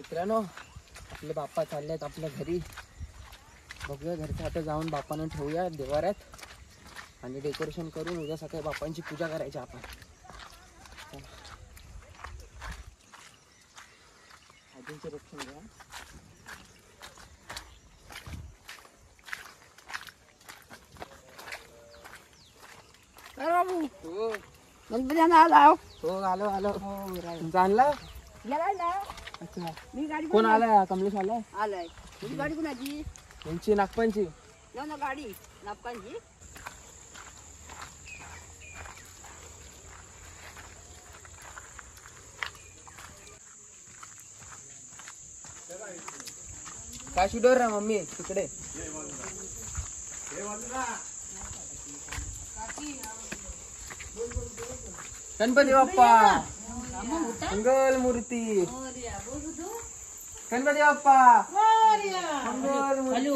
मित्रांनो आपले बाप्पा चाललेत आपल्या घरी. बघूया घरच्या आता जाऊन बाप्पांना ठेवूया देवाऱ्यात आणि डेकोरेशन करून उद्या सकाळी बाप्पांची पूजा करायची आपण. आजींचे रक्षण घ्या. बाबू हो गणपती आला. हो आलो आलो. जाणला अच्छा मी गाडी कोण आलाय? कमलेश आलाय. आलाय. तुझी गाडी कोणाची? यांची नागपंची. ना गाडी नापकांची. काय शुडर रा मम्मी तिकडे. गणपती बाप्पा मंगल मूर्ती. गणपती बाप्पा मंगल मूर्ती.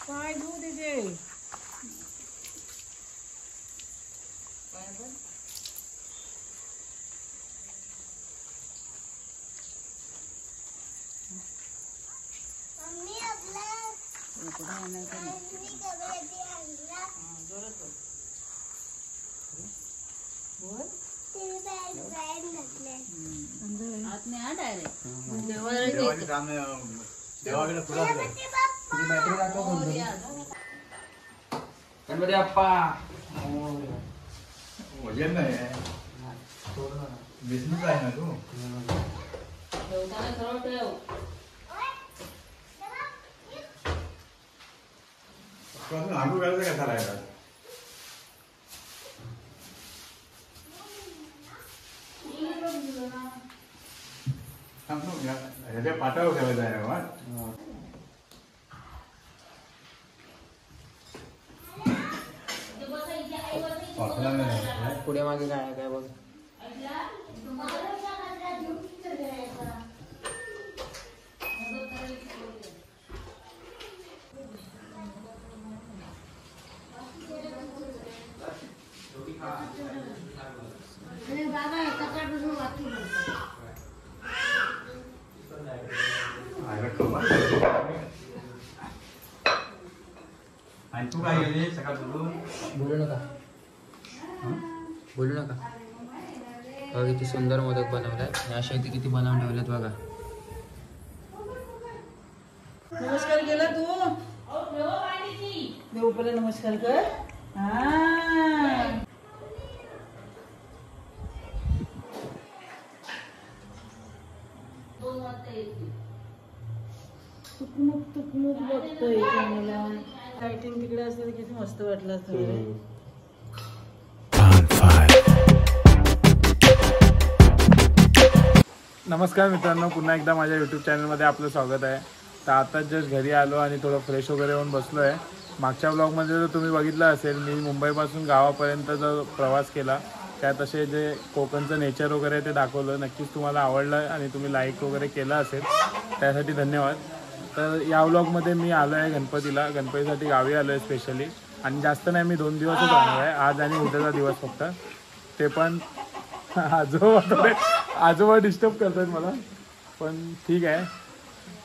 काय घेऊ तिथे गणपती बाप्पा वजन नाही बिझनेस आहे ना तू. आलू घालायचं कसा राहिला. ह्याच्या पाटावर ठेवायचं आहे ना. पुढे मागे काय काय बघ. आणि तू काय गेली सकाळपासून? बोलू नका बोलू नका. बघा किती सुंदर मोदक बनवलाय आणि अशा इथे किती बनवून ठेवल्यात बघा. नमस्कार केला तू. देवपाला नमस्कार कर. तुकमुक बघतोय मला. लाइटिंग तिकडे असते किती मस्त वाटलं असतं. नमस्कार मित्रांनो, पुन्हा एकदा माझ्या यूट्यूब चॅनलमध्ये आपलं स्वागत आहे. तर आताच जस्ट घरी आलो आणि थोडं फ्रेश वगैरे होऊन बसलो आहे. मागच्या ब्लॉगमध्ये जर तुम्ही बघितलं असेल, मी मुंबईपासून गावापर्यंत जो प्रवास केला त्यात असे जे कोकणचं नेचर वगैरे ते दाखवलं. नक्कीच तुम्हाला आवडलं आणि तुम्ही लाईक वगैरे केलं असेल त्यासाठी धन्यवाद. तर या व्लॉगमध्ये मी आलो आहे गणपतीला. गणपतीसाठी गावी आलो आहे स्पेशली. आणि जास्त नाही, मी 2 दिवसच राहणार आहे. आज आणि उद्याचा दिवस फक्त. ते पण आजोबा डिस्टर्ब करतात मला, पण ठीक आहे.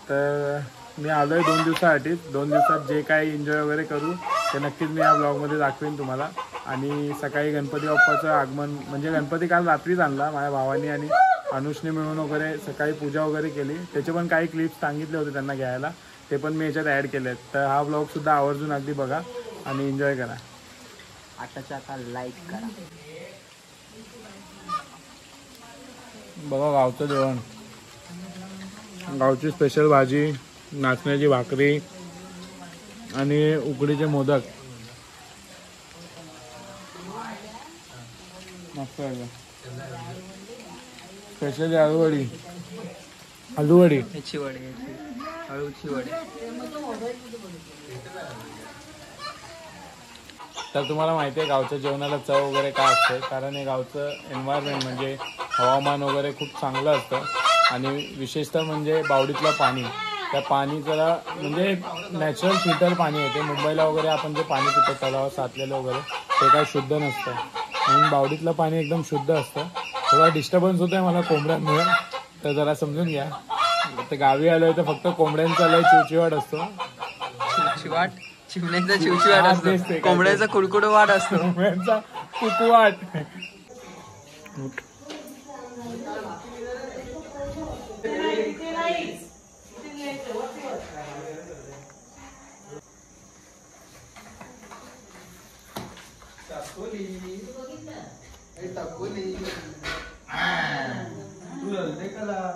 तर मी आलो आहे 2 दिवसासाठीच. 2 दिवसात जे काही एन्जॉय वगैरे करू ते नक्कीच मी या ब्लॉगमध्ये दाखवेन तुम्हाला. आणि सकाळी गणपती बाप्पाचं आगमन म्हणजे गणपती काल रात्रीच आणला माझ्या भावानी आणि अनुषने मिळून वगैरे. सकाळी पूजा वगैरे केली. त्याचे पण काही क्लिप्स सांगितले होते त्यांना घ्यायला, ते पण मी याच्यात ॲड केले आहेत. तर हा ब्लॉगसुद्धा आवर्जून अगदी बघा आणि एन्जॉय करा. आताच्या आता लाईक करा. बघा गावचं जेवण, गावची स्पेशल भाजी, नाचण्याची भाकरी आणि उकडीचे मोदक. मस्त आहे. स्पेशल आलूवडी, आलूवडी, याची वडी, अळूची वडी. तर तुम्हाला माहिती आहे गावच्या जेवणाला चव वगैरे काय असते, कारण हे गावचं एन्व्हायरमेंट म्हणजे हवामान वगैरे खूप चांगलं असतं. आणि विशेषतः म्हणजे बावडीतलं पाणी, त्या पाणी जरा म्हणजे नॅचरल फिल्टर पाणी येते. मुंबईला वगैरे आपण जे पाणी पितो तलावात साचलेलं वगैरे ते काय शुद्ध नसतं. म्हणून बावडीतलं पाणी एकदम शुद्ध असतं. थोडा डिस्टर्बन्स होत आहे मला कोंबड्यांमुळे, तर जरा समजून घ्या. तर गावी आलोय तर फक्त कोंबड्यांचा लय चिवचिवाट असतो. चिवचिवाट, चिमण्यांचा चिवचिवाट असतो, कोंबड्याचा कुडकुडवाट असतो, कोंबड्यांचा कुकवाट.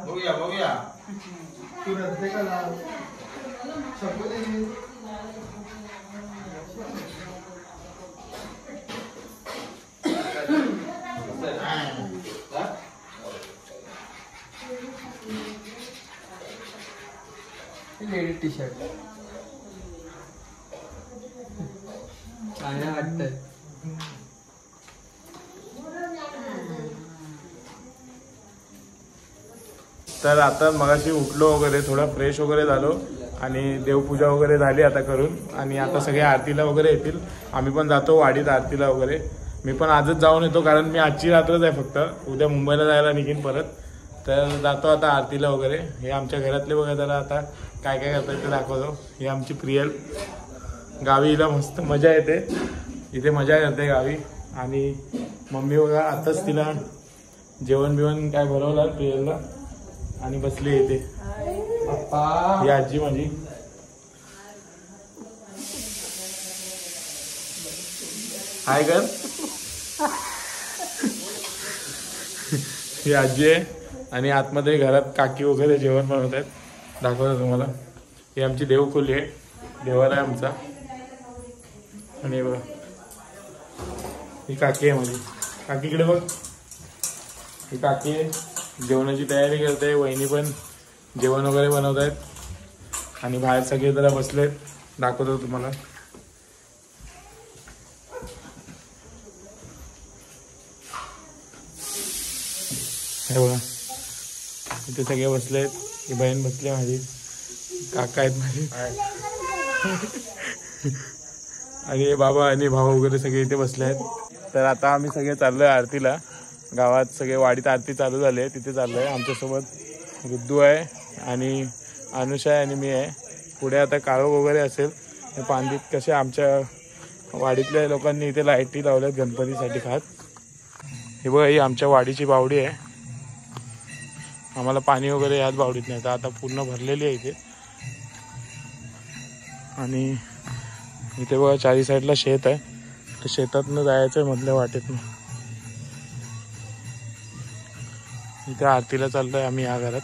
बघूया बघूया तू रद्द कला लेडीज टी शर्ट चांगलं वाटतंय. तर आता मगाशी उठलो वगैरे, थोडा फ्रेश वगैरे झालो आणि देवपूजा वगैरे झाली आता करून. आणि आता सगळे आरतीला वगैरे येतील. आम्ही पण जातो वाडीत आरतीला वगैरे. मी पण आजच जाऊन येतो कारण मी आजची रात्रच आहे फक्त, उद्या मुंबईला जायला निघीन परत. तर जातो आता आरतीला वगैरे. हे आमच्या घरातले बघा जरा आता काय काय करतात ते दाखवतो. ही आमची प्रियल, गावी हिला मस्त मजा येते, इथे मजा करते गावी. आणि मम्मी बघा आताच तिला जेवण बिवण काय भरवलं प्रियलला आणि बसली इथे. ही आजी माझी. हाय कर. ही आजी आहे आणि आतमध्ये घरात काकी वगैरे जेवण बनवत आहेत, दाखवतो तुम्हाला. ही आमची देवखोली आहे, देवाला आहे आमचा. आणि बघा ही काकी आहे माझी. काकीकडे बघ, ही काकी आहे, जेवणाची तयारी करते. वहिनी पण जेवण वगैरे बनवत आहेत आणि बाहेर सगळे जरा बसलेत, दाखवतो तुम्हाला. हे बघा इथे सगळे बसलेत. ही बहीण बसली माझी, काका आहेत माझे आणि हे बाबा आणि भाऊ वगैरे सगळे इथे बसले आहेत. तर आता आम्ही सगळे चाललोय आरतीला. गावात सगळे वाडीत आरती चालू झाली आहे, तिथे चाललोय. आमच्यासोबत रुद्दू आहे आणि अनुषा आहे आणि मी आहे. पुढे आता काळो वगैरे असेल. हे पांडीत कसे आमच्या वाडीतल्या लोकांनी इथे लाईटी लावल्यात गणपतीसाठी खास. हे बघा ही आमच्या वाडीची बावडी आहे. आम्हाला पाणी वगैरे यात बावडीत नाही, तर आता पूर्ण भरलेली आहे इथे. आणि इथे बघा चारी साईडला शेत आहे, तर शेतातनं जायचं आहे मधल्या वाटेतनं. इथे आरतीला चाललोय आम्ही या घरात.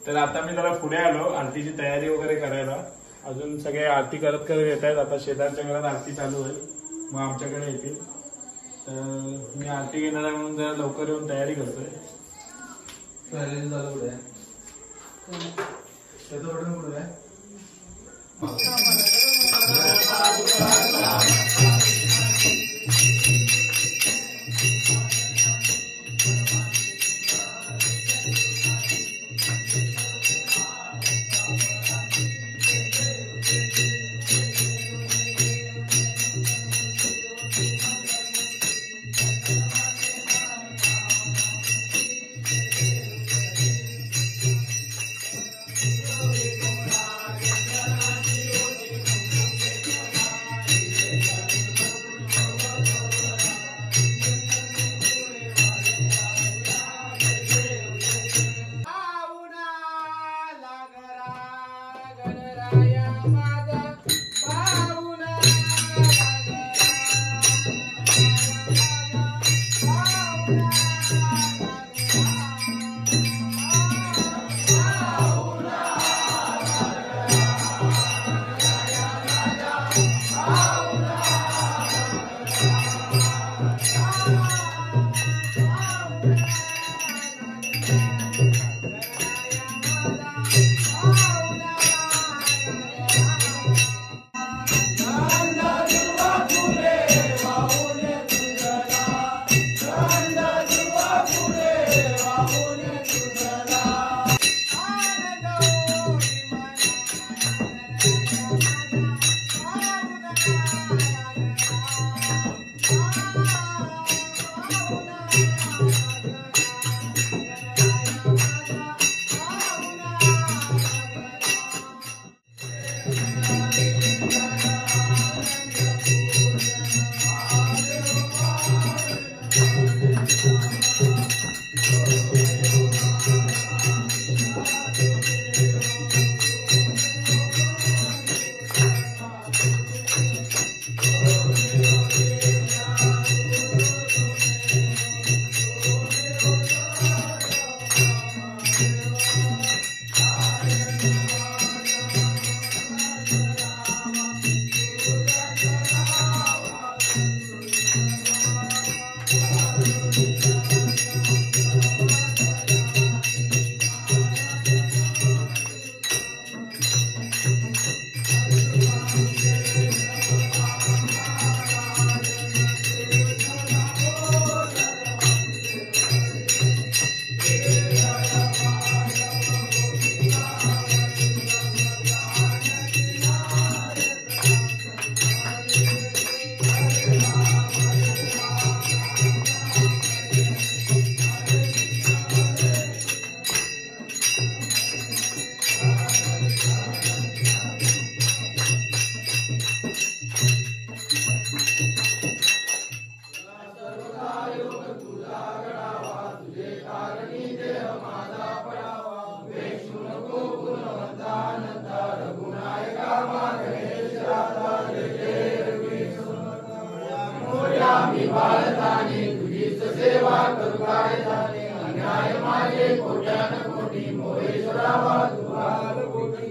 तर आता मी जरा पुढे आलो आरतीची तयारी वगैरे करायला. अजून सगळे आरती करत करत येत आहेत. आता शेजारच्या घरात आरती चालू होईल, मग आमच्याकडे येतील. तर मी आरती घेणार आहे म्हणून जरा लवकर येऊन तयारी करतोय.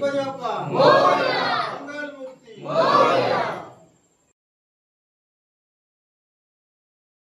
गणपती बाप्पा